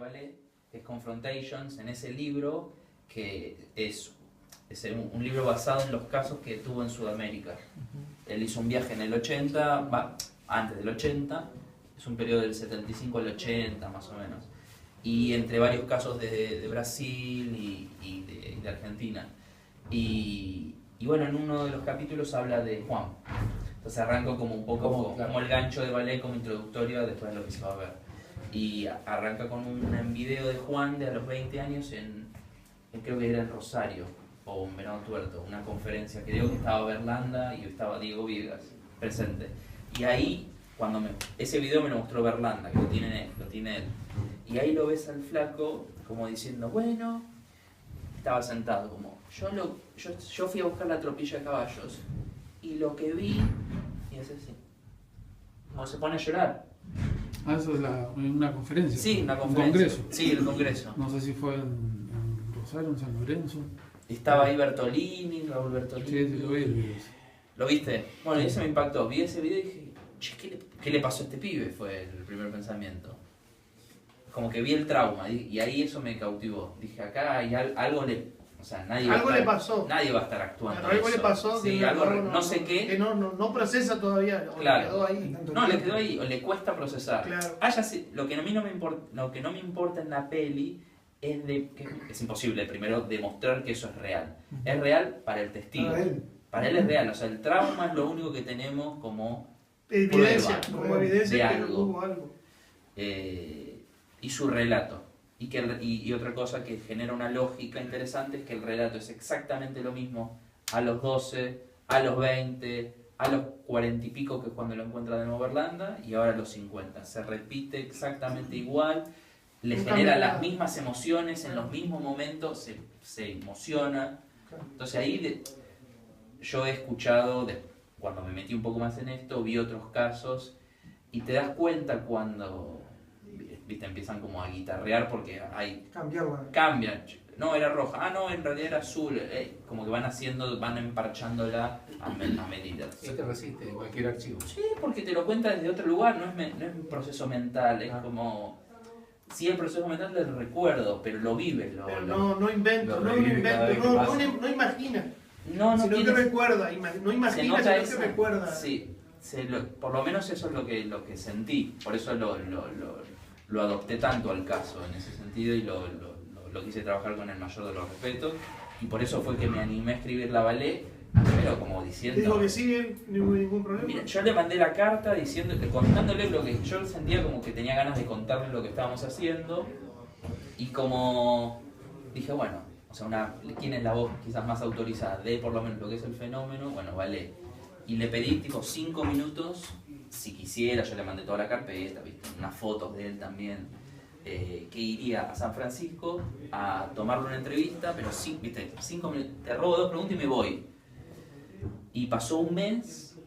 ballet, que es Confrontations, en ese libro, que es un libro basado en los casos que tuvo en Sudamérica. Él hizo un viaje en el 80, antes del 80, es un periodo del 75 al 80 más o menos, y entre varios casos de Brasil y de Argentina. Y bueno, en uno de los capítulos habla de Juan. Entonces arranco como un poco como el gancho de ballet, como introductorio después de lo que se va a ver. Y arranca con un video de Juan de a los 20 años creo que era en Rosario, o en Venado Tuerto, una conferencia que digo que estaba Berlanda y estaba Diego Viegas presente. Y ahí, ese video me lo mostró Berlanda, que lo tiene él. Y ahí lo ves al flaco como diciendo, bueno, estaba sentado como, yo fui a buscar la tropilla de caballos y lo que vi, y es así, como se pone a llorar. Ah, eso es una conferencia. Sí, una conferencia. Un congreso. Sí, el congreso. No sé si fue en Rosario, en San Lorenzo. Estaba ahí Bertolini, Raúl Bertolini. Sí, lo vi el video. ¿Lo viste? Bueno, y ese me impactó. Vi ese video y dije, che, ¿qué le pasó a este pibe? Fue el primer pensamiento. Como que vi el trauma y ahí eso me cautivó. Dije, acá hay algo o sea, algo le pasó. Nadie va a estar actuando. Pero algo le pasó. Sí, que algo no sé qué. Que no procesa todavía. Claro. Le quedó ahí. No, le quedó ahí. O le cuesta procesar. Claro. Lo que no me importa en la peli es que es imposible primero demostrar que eso es real. Es real para el testigo. Para él es real. O sea, el trauma es lo único que tenemos como evidencia, prueba, como evidencia de que algo. hubo algo. Y su relato. Y otra cosa que genera una lógica interesante es que el relato es exactamente lo mismo a los 12, a los 20, a los 40 y pico, que es cuando lo encuentra de nuevo Berlanda, y ahora a los 50. Se repite exactamente igual, le genera las mismas emociones en los mismos momentos, se emociona. Entonces ahí yo he escuchado, cuando me metí un poco más en esto, vi otros casos y te das cuenta cuando... ¿Viste? Empiezan como a guitarrear porque hay... Cambian. No, era roja. Ah, no, en realidad era azul. Como que van emparchándola a medida. ¿Qué te resiste cualquier archivo? Sí, porque te lo cuenta desde otro lugar, no es un proceso mental, es como... Sí, el proceso mental del recuerdo, pero lo vive. No invento, no imagina. No sino que recuerda, no imagina, sino que recuerda. Sí, por lo menos eso es lo que sentí, por eso lo adopté tanto al caso en ese sentido y lo quise trabajar con el mayor de los respetos, y por eso fue que me animé a escribir la ballet, pero como diciendo... Dijo que sigue, ningún problema. Mira, yo le mandé la carta contándole lo que yo sentía, como que tenía ganas de contarle lo que estábamos haciendo, y como dije, bueno, o sea, ¿quién es la voz quizás más autorizada de por lo menos lo que es el fenómeno? Bueno, ballet. Y le pedí tipo 5 minutos, si quisiera, yo le mandé toda la carpeta, ¿viste? Unas fotos de él también, que iría a San Francisco a tomarle una entrevista, pero sí, ¿viste? 5 minutos, te robo 2 preguntas y me voy. Y pasó un mes,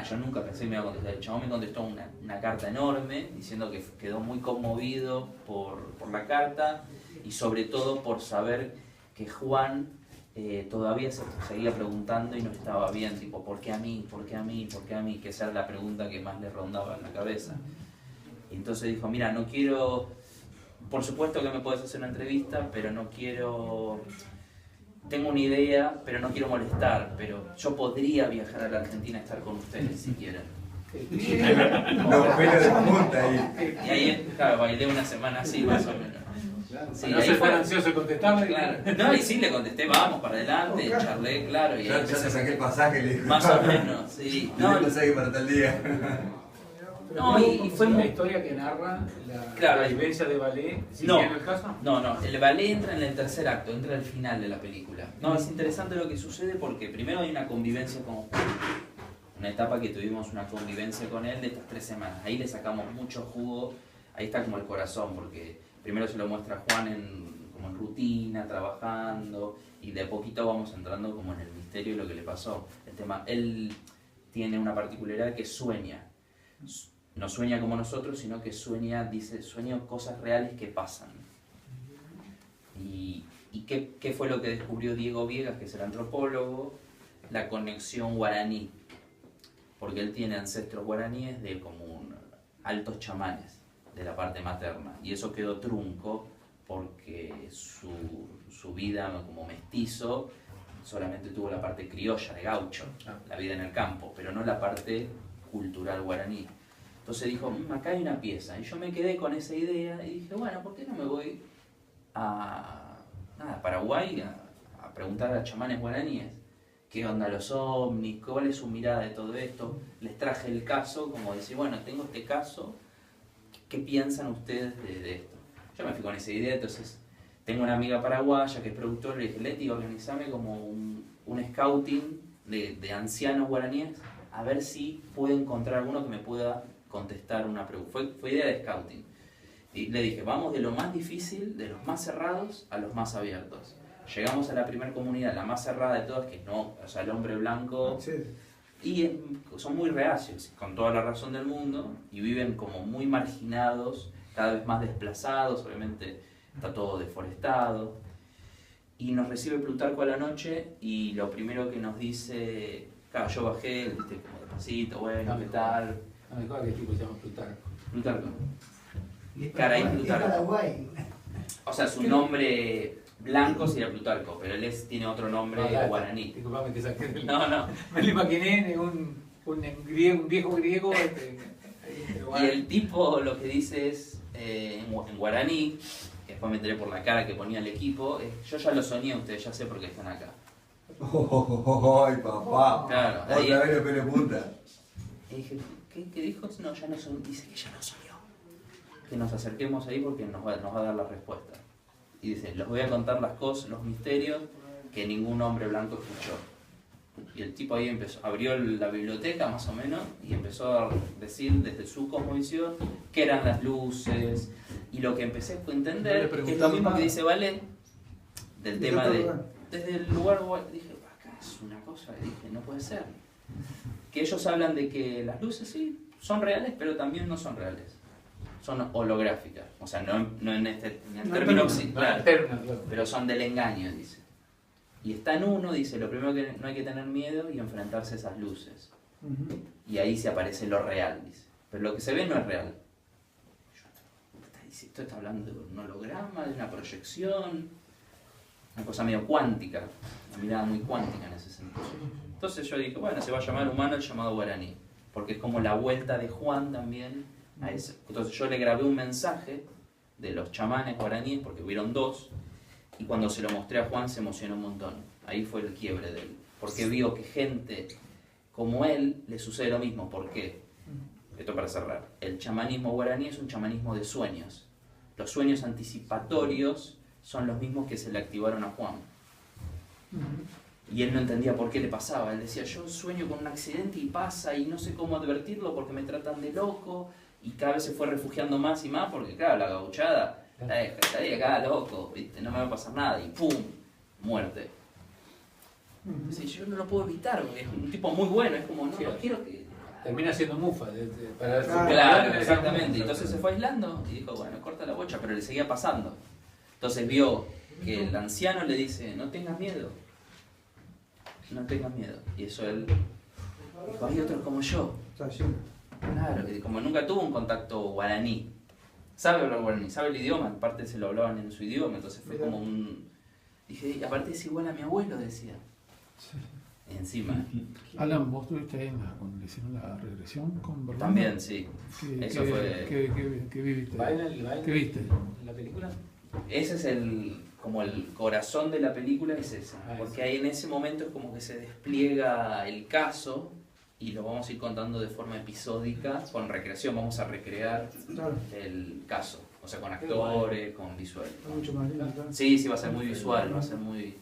yo nunca pensé que me iba a contestar, el chabón me contestó una carta enorme, diciendo que quedó muy conmovido por la carta, y sobre todo por saber que Juan... todavía se seguía preguntando y no estaba bien, tipo, ¿por qué a mí? ¿Por qué a mí? ¿Por qué a mí? Que esa era la pregunta que más le rondaba en la cabeza. Y entonces dijo, mira, no quiero, por supuesto que me puedes hacer una entrevista, pero no quiero, tengo una idea, pero no quiero molestar, pero yo podría viajar a la Argentina a estar con ustedes si quieren. Los pelos de punta ahí. Y ahí, claro, bailé una semana así, más o menos. Sí, no soy tan ansioso de contestarle. Claro. No, y sí, le contesté, vamos para adelante, charlé, claro. Y ya te saqué el pasaje, le dije. Más o menos, sí. No, el pasaje para tal día. No, y fue una historia que narra la vivencia de ballet. ¿Sí en el caso? No, el ballet entra en el tercer acto, entra al final de la película. No, es interesante lo que sucede porque primero hay una convivencia con Juan. Una etapa que tuvimos una convivencia con él de estas 3 semanas. Ahí le sacamos mucho jugo, ahí está como el corazón, porque primero se lo muestra a Juan como en rutina, trabajando, y de a poquito vamos entrando como en el misterio de lo que le pasó. El tema, él tiene una particularidad que sueña. No sueña como nosotros, sino que sueño cosas reales que pasan. ¿Y qué fue lo que descubrió Diego Viegas, que es el antropólogo? La conexión guaraní. Porque él tiene ancestros guaraníes de como altos chamanes de la parte materna. Y eso quedó trunco porque su vida como mestizo solamente tuvo la parte criolla, de gaucho, la vida en el campo, pero no la parte cultural guaraní. Entonces dijo, acá hay una pieza. Y yo me quedé con esa idea y dije, bueno, ¿por qué no me voy a Paraguay a preguntar a chamanes guaraníes? ¿Qué onda los ovnis? ¿Cuál es su mirada de todo esto? Les traje el caso, como decir, bueno, tengo este caso, ¿qué piensan ustedes de esto? Yo me fui con esa idea, entonces tengo una amiga paraguaya que es productora, le dije, Leti, organizame como un scouting de ancianos guaraníes, a ver si puedo encontrar alguno que me pueda contestar una pregunta. Fue idea de scouting. Y le dije, vamos de lo más difícil, de los más cerrados a los más abiertos. Llegamos a la primera comunidad, la más cerrada de todas, que no, o sea, el hombre blanco, Sí. y son muy reacios, con toda la razón del mundo, y viven como muy marginados, cada vez más desplazados, obviamente está todo deforestado. Y nos recibe Plutarco a la noche, y lo primero que nos dice, claro, yo bajé, viste, como despacito, bueno, ¿qué tal? No me acuerdo qué tipo se llama Plutarco. Plutarco. Es Caray, Paraguay, Plutarco. es Paraguay. O sea, su nombre blanco sería Plutarco, pero él tiene otro nombre guaraní. Disculpame que saqué del... No. Me lo imaginé en un viejo griego. Y el tipo lo que dice es, en guaraní, que después me enteré por la cara que ponía el equipo, es, yo ya lo soñé, ustedes ya sé por qué están acá. ¡Ay, papá! Claro, Otra ahí- vez los pelos de punta. Y dije, ¿qué dijo? No, ya no soñó, dice que ya no soñó. Que nos acerquemos ahí porque nos va a dar la respuesta. Y dice, les voy a contar las cosas, los misterios que ningún hombre blanco escuchó. Y el tipo ahí abrió la biblioteca más o menos y empezó a decir desde su cosmovisión qué eran las luces. Y lo que empecé fue a No le entender que es lo preguntaron mismo que nada. dice Vale del ¿De tema otro de... lugar? Desde el lugar, dije, acá es una cosa, y dije, no puede ser. Que ellos hablan de que las luces sí son reales, pero también no son reales. Son holográficas. O sea, no en el término claro, pero son del engaño, dice. Y está en uno, dice, lo primero que no hay que tener miedo y enfrentarse a esas luces. Ujú. Y ahí se aparece lo real, dice. Pero lo que se ve no es real. Esto está hablando de un holograma, de una proyección, una cosa medio cuántica, una mirada muy cuántica en ese sentido. Entonces yo dije, bueno, se va a llamar humano el llamado guaraní, porque es como la vuelta de Juan también a eso. Entonces yo le grabé un mensaje de los chamanes guaraníes, porque hubieron dos, y cuando se lo mostré a Juan se emocionó un montón. Ahí fue el quiebre de él, porque vio que gente como él le sucede lo mismo. ¿Por qué? Esto para cerrar. El chamanismo guaraní es un chamanismo de sueños. Los sueños anticipatorios son los mismos que se le activaron a Juan. Y él no entendía por qué le pasaba. Él decía, yo sueño con un accidente y pasa y no sé cómo advertirlo porque me tratan de loco. Y cada vez se fue refugiando más y más porque, claro, la gauchada, estaría acá loco, ¿viste? No me va a pasar nada. Y ¡pum! Muerte. Dice, yo no lo puedo evitar, porque es un tipo muy bueno. Es como, no quiero que... Termina siendo mufa. Para Claro, exactamente. Entonces se fue aislando y dijo, bueno, corta la bocha, pero le seguía pasando. Entonces vio que el anciano le dice, no tengas miedo. No tengas miedo. Y eso él dijo, hay otros como yo. Está lleno. Claro, y como nunca tuvo un contacto guaraní. Sabe hablar guaraní, sabe el idioma, aparte se lo hablaban en su idioma, entonces fue como un... Dije, y aparte es igual a mi abuelo, decía. Y encima. Alan, vos estuviste ahí cuando le hicieron la regresión con Berlanga. También, sí. ¿Qué, Eso fue... ¿Qué viviste? ¿Va en ¿Qué viste? la película? Ese es como el corazón de la película, es ese. Ah, Porque ahí en ese momento es como que se despliega el caso y lo vamos a ir contando de forma episódica, con recreación, vamos a recrear Claro. el caso. O sea, con actores, con visual. Está mucho más lindo. Claro. Sí, va a ser muy visual, va a ser muy...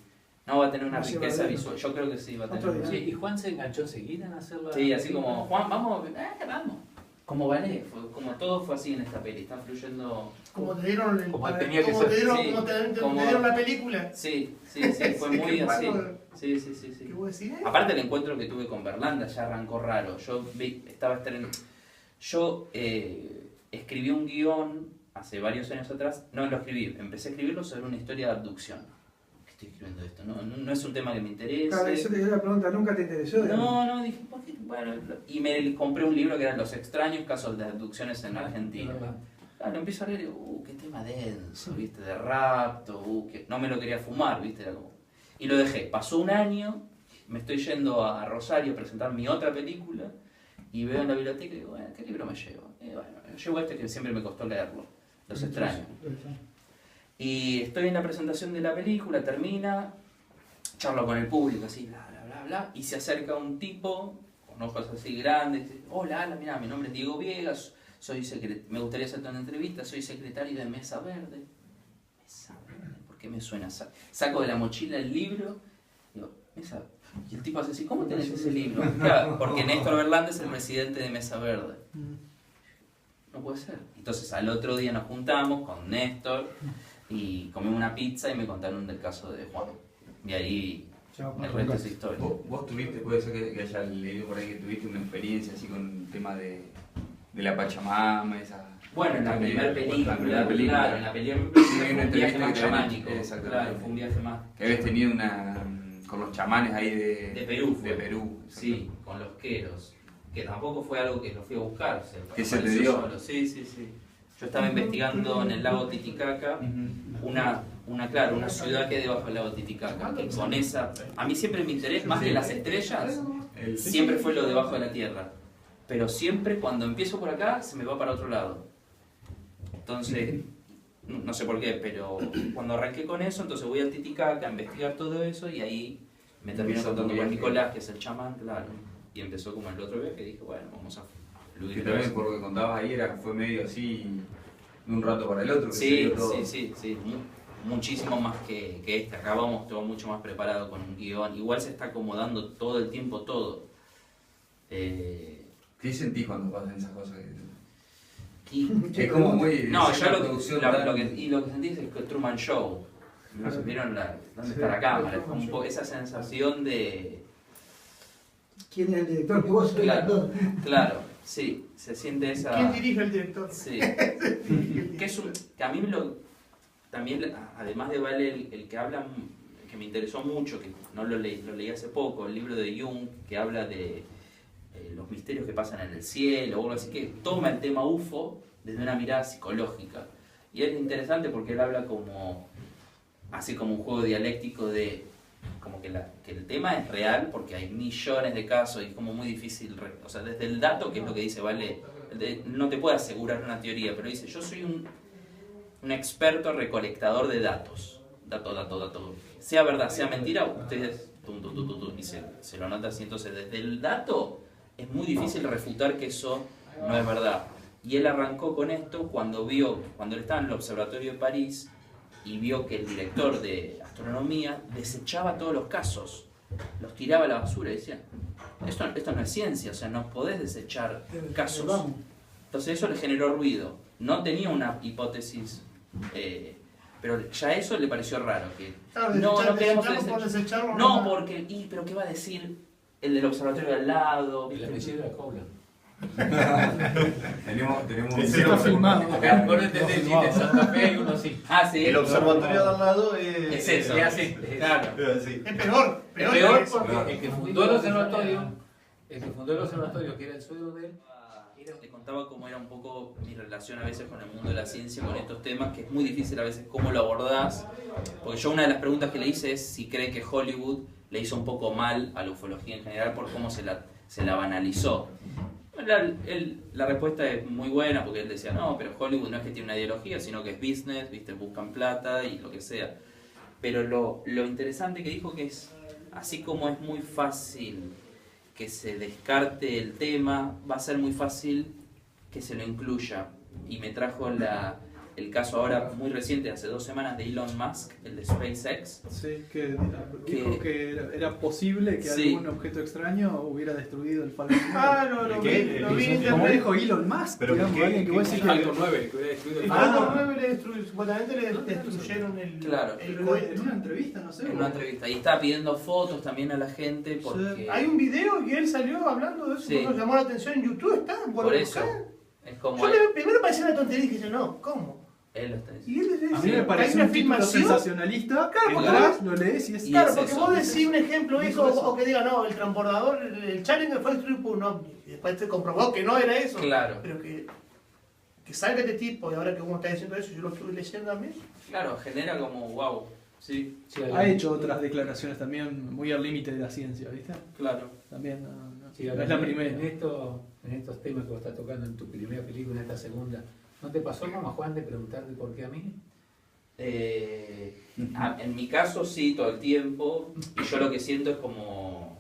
No, va a tener una Sí, riqueza va a ver. visual. Yo creo que sí, va a Otro tener... día. Sí, y Juan se enganchó enseguida en hacerla. Sí, así como, Juan, vamos. Como ballet, como todo fue así en esta peli, está fluyendo... Como te dieron el, Como tenía que como ser. te dieron, Sí, como te como- dieron la película. Sí, fue muy Qué así. bueno. Sí. ¿Qué vos decís? Aparte el encuentro que tuve con Berlanda ya arrancó raro. Yo escribí un guión hace varios años atrás. No lo escribí, empecé a escribirlo sobre una historia de abducción. ¿Qué estoy escribiendo esto? No es un tema que me interese. Claro, eso te quedó la pregunta, ¿nunca te interesó? No, dije, ¿por qué? Bueno, y me compré un libro que eran Los extraños casos de abducciones en Argentina. Lo empiezo a leer y digo, qué tema denso, ¿viste? De rapto, que no me lo quería fumar, ¿viste? Era como... Y lo dejé. Pasó un año, me estoy yendo a Rosario a presentar mi otra película y veo en la biblioteca y digo, bueno, ¿qué libro me llevo? Bueno, llevo este que siempre me costó leerlo, Los extraños. Y estoy en la presentación de la película, termina, charlo con el público, así, bla, bla, bla, bla, y se acerca un tipo con ojos así grandes, y dice, hola, mira, mi nombre es Diego Viegas, me gustaría hacerte una entrevista, soy secretario de Mesa Verde. Mesa Verde, ¿por qué me suena? Saco de la mochila el libro, digo, Mesa Verde. Y el tipo hace así, ¿cómo tenés ese libro? Claro, porque Néstor Berlande es el presidente de Mesa Verde. No puede ser. Entonces al otro día nos juntamos con Néstor y comimos una pizza y me contaron del caso de Juan. Y ahí el resto es historia. ¿Vos tuviste, puede ser que haya leído por ahí que tuviste una experiencia así con el tema de la Pachamama, esa... Bueno, en la primera película, claro, en la película hay una entrevista más que chamánico. Exactamente. Claro, fue un viaje más. Que habías tenido una... con los chamanes ahí de Perú. De Perú. Sí, con los queros. Que tampoco fue algo que lo fui a buscar. ¿Qué se te dio? Solo. Sí. Yo estaba investigando en el lago Titicaca una ciudad que hay debajo del lago Titicaca. Que con esa... A mí siempre me interesa, más que las estrellas, siempre fue lo debajo de la tierra. Pero siempre cuando empiezo por acá, se me va para otro lado. Entonces, no sé por qué, pero cuando arranqué con eso, entonces voy al Titicaca a investigar todo eso y ahí me termino contando con Nicolás, que es el chamán, claro. Y empezó como el otro viaje, dije, bueno, vamos a fluir. Que también por lo que contabas ahí fue medio así, de un rato para el otro. Sí. Muchísimo más que este. Acá vamos todo mucho más preparado con un guión. Igual se está acomodando todo el tiempo todo. ¿Qué sentís cuando pasan esas cosas? Es como muy... No, ya lo que sentí es el Truman Show. ¿No se vieron dónde está la cámara? Es como un poco esa sensación de... ¿Quién es el director? Que vos sos el actor. Claro, sí, se siente esa... ¿Quién dirige el director? Sí. Que a mí también, además de Vale, el que habla, que me interesó mucho, que no lo leí hace poco, el libro de Jung, que habla de los misterios que pasan en el cielo o algo así, que toma el tema UFO desde una mirada psicológica. Y es interesante porque él habla así como un juego dialéctico de como que el tema es real porque hay millones de casos y es como muy difícil, o sea, desde el dato, que es lo que dice Vale, no te puede asegurar una teoría, pero dice, yo soy un experto recolectador de datos, dato, sea verdad, sea mentira, ustedes y se lo nota así. Entonces desde el dato es muy difícil refutar que eso no es verdad. Y él arrancó con esto cuando él estaba en el Observatorio de París y vio que el director de astronomía desechaba todos los casos, los tiraba a la basura y decía, esto no es ciencia, o sea, no podés desechar casos. Entonces eso le generó ruido. No tenía una hipótesis, pero ya eso le pareció raro. Que Claro, no queremos desecharlo. No, porque, pero ¿qué va a decir el del observatorio de al lado? Y la mesera de la cobla. tenemos Está filmado. Acá vos no entendés el chiste de Santa Fe, hay uno así. Ah, sí. El observatorio de al lado Es eso. Es así. Claro. Sí. Es peor. Es peor porque el que fundó el observatorio, que era el suegro de él, Te contaba cómo era un poco mi relación a veces con el mundo de la ciencia, con estos temas, que es muy difícil a veces cómo lo abordás. Porque yo una de las preguntas que le hice es si cree que Hollywood le hizo un poco mal a la ufología en general por cómo se la banalizó. La respuesta es muy buena porque él decía, no, pero Hollywood no es que tiene una ideología, sino que es business, ¿viste? Buscan plata y lo que sea. Pero lo interesante que dijo que es, así como es muy fácil que se descarte el tema, va a ser muy fácil que se lo incluya. Y me trajo el caso ahora muy reciente, hace 2 semanas, de Elon Musk, el de SpaceX. Sí, que dijo que era posible que Sí. algún objeto extraño hubiera destruido el Falcon 9. Ah, lo vi en Como internet. dijo Elon Musk, Pero digamos, ¿qué- alguien que qué- vos decís que... Falcon 9, que hubiera destruido El el Falcon 9 supuestamente le destruyeron el Claro. Pero cohete. en una entrevista, no sé. En una entrevista. Y estaba pidiendo fotos también a la gente porque... Hay un video que él salió hablando de eso, Sí. porque llamó la atención en YouTube, está. Por eso. Es como... Primero parecía una tontería y dije, no, ¿cómo? Él lo está diciendo. Y él dice, A mí me hay parece una un título filmación. sensacionalista. Claro, porque Entras, lo lees y es... Y Claro, es porque eso, vos es decís un ejemplo es eso, eso. o que diga, no, el transbordador, el Challenger fue destruido por un ovni. Y después se comprobó que no era eso. Claro. Pero que que salga este tipo, y ahora que uno está diciendo eso, yo lo estuve leyendo también. Claro, genera como wow. Sí, Sí, Ha hecho otras declaraciones también muy al límite de la ciencia, ¿viste? claro. También sí, no es la primera. En estos temas que vos estás tocando en tu primera película, en esta segunda, ¿no te pasó como a Juan de preguntarte por qué a mí? En mi caso sí, todo el tiempo. Y yo lo que siento es como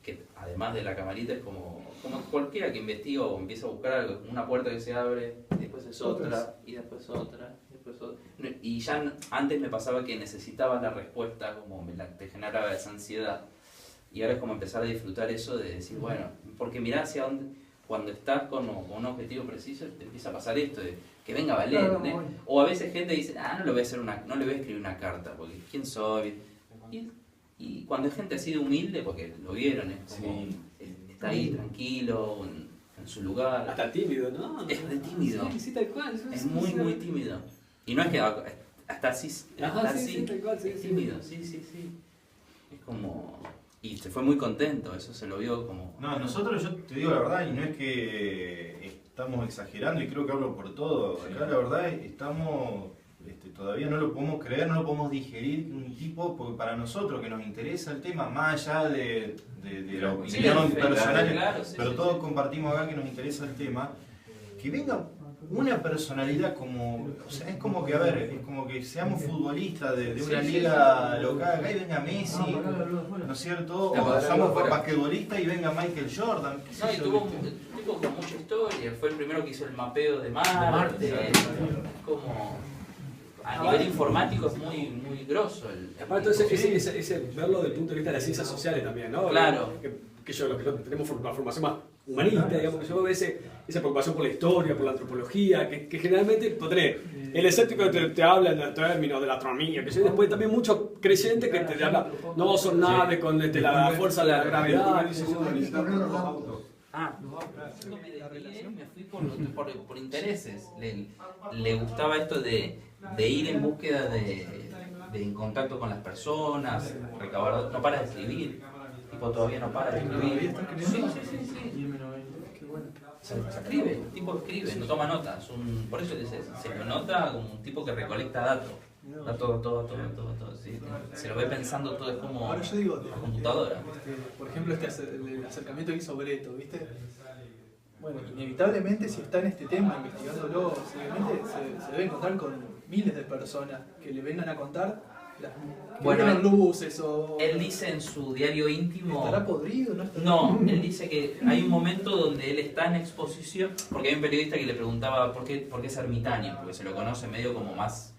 que además de la camarita es como cualquiera que investiga o empieza a buscar algo, como una puerta que se abre, y después es otra, y después otra, y después otra. Y ya antes me pasaba que necesitaba la respuesta, como te generaba esa ansiedad. Y ahora es como empezar a disfrutar eso de decir, bueno, porque mirá hacia dónde, cuando estás con un objetivo preciso, te empieza a pasar esto de que venga a valer, Claro, ¿entendés? bueno. O a veces gente dice, no le voy a no le voy a escribir una carta, porque ¿quién soy? Y cuando hay gente así de humilde, porque lo vieron, es como, está ahí tranquilo, en su lugar. Hasta tímido, ¿no? Es de tímido. Sí, sí, tal cual. Es muy, muy tímido. Y no es que hasta así, Ajá, hasta sí, así, sí, tal cual, sí, es sí. tímido, sí. Es como... Y se fue muy contento, eso se lo vio como... No, nosotros, yo te digo la verdad, y no es que estamos exagerando, y creo que hablo por todo. Acá la verdad estamos, todavía no lo podemos creer, no lo podemos digerir que un tipo, porque para nosotros que nos interesa el tema, más allá de la opinión personal, claro, sí, pero sí, todos sí. compartimos acá que nos interesa el tema, que venga una personalidad como, o sea, es como que, a ver, es como que seamos futbolistas de una liga local, acá y venga Messi, ¿no es cierto? La O verdad, somos fuera. basquetbolistas y venga Michael Jordan. ¿qué sé No, y yo, tuvo viste? un tipo con mucha historia, fue el primero que hizo el mapeo de Marte, como... A nivel informático es muy grosso. Aparte, ese verlo desde el punto de vista de las ciencias sociales también, ¿no? Claro. Que yo, lo que tenemos una formación más humanista, digamos, que yo veo esa preocupación por la historia, por la antropología, que generalmente el escéptico te habla en términos de la astronomía, que yo, después también muchos creyentes que te hablan, no son naves con la fuerza de la gravedad, qué sé yo. Yo me desvié, me fui por intereses. Le gustaba esto de ir en búsqueda de en contacto con las personas, recabar, no para de escribir, tipo todavía no para de escribir. Sí. Se escribe, el tipo escribe, no toma notas, por eso se lo nota como un tipo que recolecta datos. Todo, sí. Se lo ve pensando todo, es como Ahora yo digo, una computadora. por ejemplo, el acercamiento que hizo Breto, ¿viste? Bueno, inevitablemente si está en este tema investigándolo, seguramente se debe encontrar con miles de personas que le vengan a contar que Bueno, vieron luces o... Él dice en su diario íntimo... ¿Estará podrido? ¿No estará? No, él dice que hay un momento donde él está en exposición, porque hay un periodista que le preguntaba por qué es ermitaño, porque se lo conoce medio como más,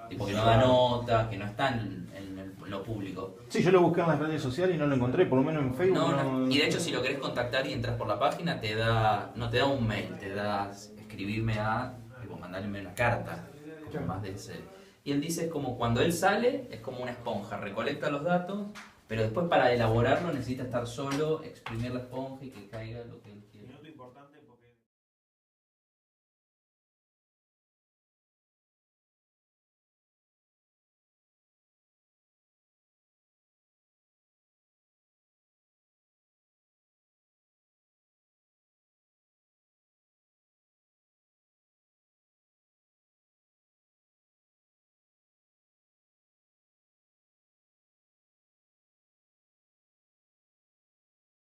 tipo que no da nota, que no está en lo público. Sí, yo lo busqué en las redes sociales y no lo encontré, por lo menos en Facebook. No. Y de hecho si lo querés contactar y entras por la página, no te da un mail, te da escribirme tipo mandarme una carta, como más de ese. Y él dice es como cuando él sale, es como una esponja, recolecta los datos, pero después para elaborarlo necesita estar solo, exprimir la esponja y que caiga lo que él